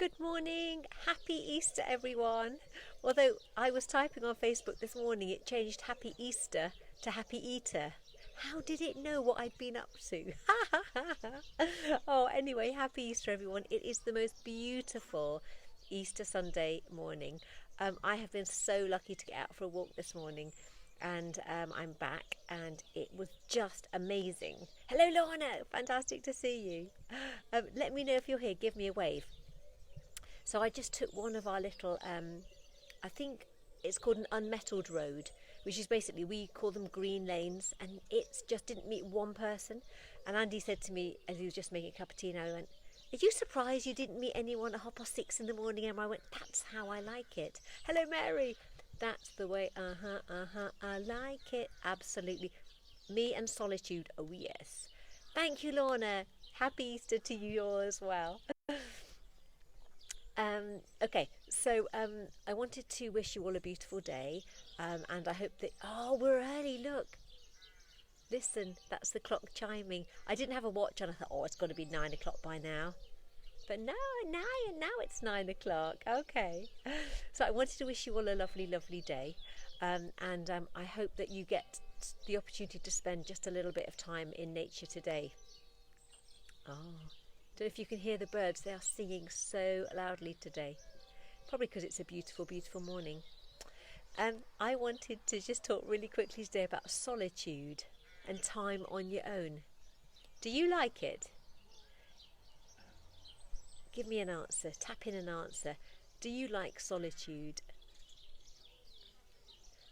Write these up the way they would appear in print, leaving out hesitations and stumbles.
Good morning. Happy Easter, everyone. Although I was typing on Facebook this morning, it changed Happy Easter to Happy Eater. How did it know what I'd been up to? Oh, anyway, happy Easter, everyone. It is the most beautiful Easter Sunday morning. I have been so lucky to get out for a walk this morning, and I'm back, and it was just amazing. Hello, Lorna. Fantastic to see you. Let me know if you're here. Give me a wave. So I just took one of our little, I think it's called an unmetalled road, which is basically, we call them green lanes, and it's just didn't meet one person. And Andy said to me as he was just making a cup of tea, and I went, "Are you surprised you didn't meet anyone at 6:30 in the morning?" And I went, "That's how I like it." Hello, Mary. That's the way, I like it. Absolutely. Me and solitude, oh yes. Thank you, Lorna. Happy Easter to you as well. Okay, so I wanted to wish you all a beautiful day, and I hope that. Oh, we're early. Look, listen, that's the clock chiming. I didn't have a watch on. I thought, oh, it's got to be 9 o'clock by now. But no, now it's 9 o'clock. Okay, so I wanted to wish you all a lovely, lovely day, and I hope that you get the opportunity to spend just a little bit of time in nature today. Oh, don't know if you can hear the birds. They are singing so loudly today. Probably because it's a beautiful, beautiful morning. I wanted to just talk really quickly today about solitude and time on your own. Do you like it? Give me an answer. Tap in an answer. Do you like solitude?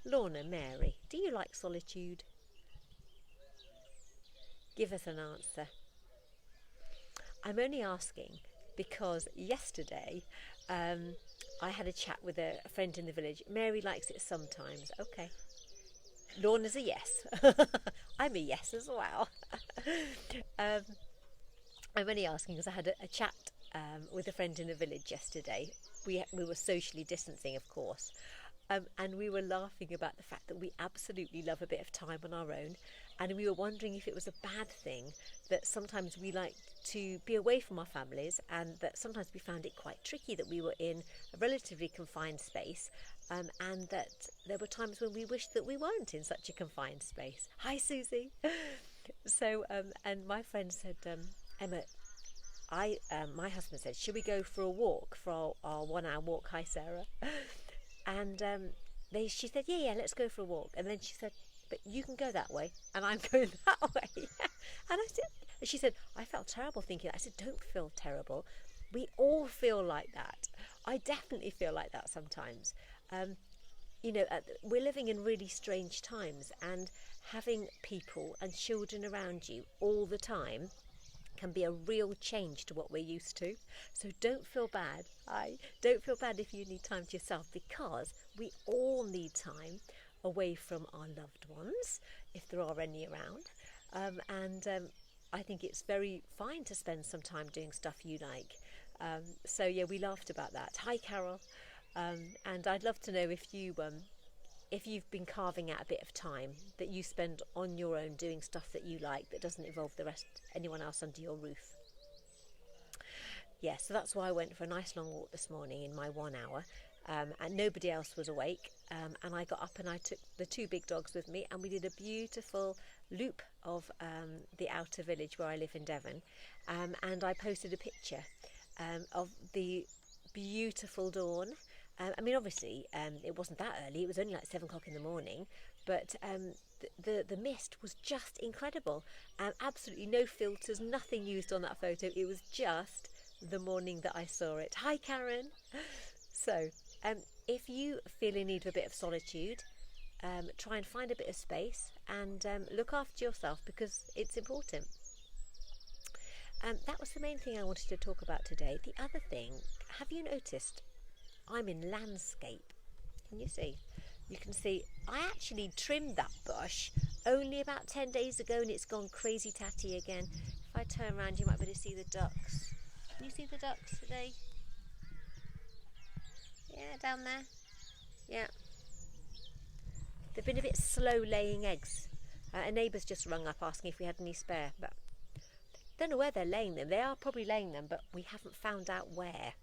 Lorna, Mary, do you like solitude? Give us an answer. I'm only asking because yesterday I had a chat with a friend in the village. Mary likes it sometimes. Okay. Lorna's a yes. I'm a yes as well. um, I'm only asking because I had a chat with a friend in the village yesterday. We were socially distancing, of course. And we were laughing about the fact that we absolutely love a bit of time on our own, and we were wondering if it was a bad thing that sometimes we like to be away from our families, and that sometimes we found it quite tricky that we were in a relatively confined space, and that there were times when we wished that we weren't in such a confined space. Hi, Susie. So, and my friend said, Emma, my husband said, should we go for a walk, for our 1 hour walk? Hi, Sarah. And she said, yeah, let's go for a walk. And then she said, but you can go that way, and I'm going that way. And she said, I felt terrible thinking that. I said, don't feel terrible. We all feel like that. I definitely feel like that sometimes. We're living in really strange times, and having people and children around you all the time can be a real change to what we're used to. So don't feel bad. Don't feel bad if you need time to yourself, because we all need time away from our loved ones, if there are any around. I think it's very fine to spend some time doing stuff you like. So yeah, we laughed about that. Hi, Carol. And I'd love to know if you've been carving out a bit of time that you spend on your own doing stuff that you like, that doesn't involve anyone else under your roof. Yeah, so that's why I went for a nice long walk this morning in my 1 hour, and nobody else was awake, and I got up and I took the 2 big dogs with me, and we did a beautiful loop of the outer village where I live in Devon, and I posted a picture of the beautiful dawn. Obviously, it wasn't that early. It was only like 7 o'clock in the morning, but the mist was just incredible. Absolutely no filters, nothing used on that photo. It was just the morning that I saw it. Hi, Karen. So, if you feel in need of a bit of solitude, try and find a bit of space, and look after yourself, because it's important. That was the main thing I wanted to talk about today. The other thing, have you noticed I'm in landscape? Can you see? You can see I actually trimmed that bush only about 10 days ago, and it's gone crazy tatty again. If I turn around, you might be able to see the ducks. Can you see the ducks today? Yeah, down there. Yeah. They've been a bit slow laying eggs. A neighbour's just rung up asking if we had any spare, but don't know where they're laying them. They are probably laying them, but we haven't found out where.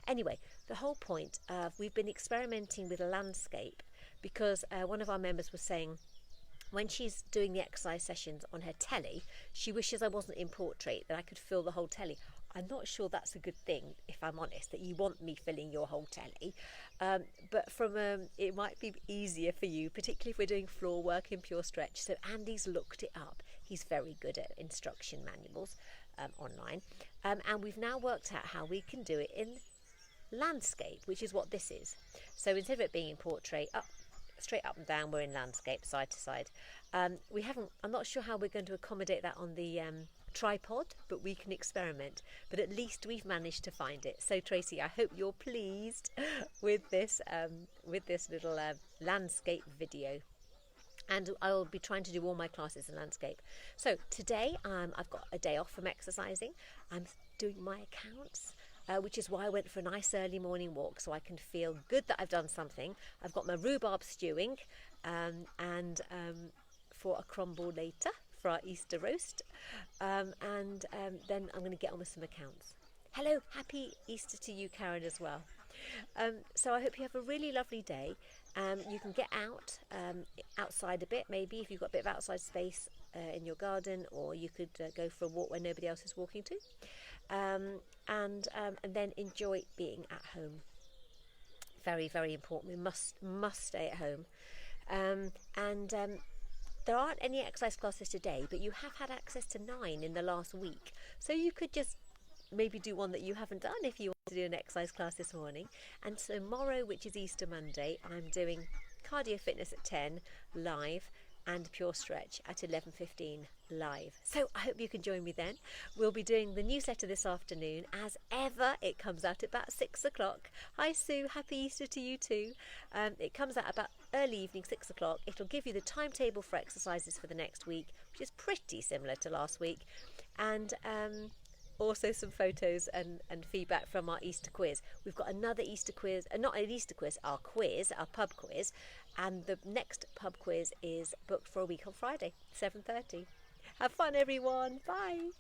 Anyway, the whole point of we've been experimenting with a landscape because one of our members was saying when she's doing the exercise sessions on her telly, she wishes I wasn't in portrait, that I could fill the whole telly. I'm not sure that's a good thing, if I'm honest, that you want me filling your whole telly. But it might be easier for you, particularly if we're doing floor work in Pure Stretch. So Andy's looked it up. He's very good at instruction manuals online. And we've now worked out how we can do it in landscape, which is what this is. So instead of it being in portrait, straight up and down, we're in landscape, side to side. I'm not sure how we're going to accommodate that on the tripod, but we can experiment. But at least we've managed to find it. So Tracy, I hope you're pleased with this little landscape video. And I'll be trying to do all my classes in landscape. So today I've got a day off from exercising. I'm doing my accounts, which is why I went for a nice early morning walk, so I can feel good that I've done something. I've got my rhubarb stewing and for a crumble later for our Easter roast. Then I'm going to get on with some accounts. Hello, happy Easter to you, Karen, as well. So I hope you have a really lovely day. You can get outside a bit, maybe, if you've got a bit of outside space in your garden, or you could go for a walk where nobody else is walking to. And then enjoy being at home. Very, very important. We must stay at home. There aren't any exercise classes today, but you have had access to 9 in the last week. So you could just maybe do one that you haven't done if you want to do an exercise class this morning. And tomorrow, which is Easter Monday, I'm doing cardio fitness at 10 live and Pure Stretch at 11:15 live. So I hope you can join me then. We'll be doing the newsletter this afternoon. As ever, it comes out at about 6 o'clock. Hi Sue, happy Easter to you too. It comes out about early evening, 6 o'clock. It'll give you the timetable for exercises for the next week, which is pretty similar to last week. And also some photos and feedback from our Easter quiz. We've got another Easter quiz, not an Easter quiz, our pub quiz, and the next pub quiz is booked for a week on Friday, 7:30. Have fun everyone, bye!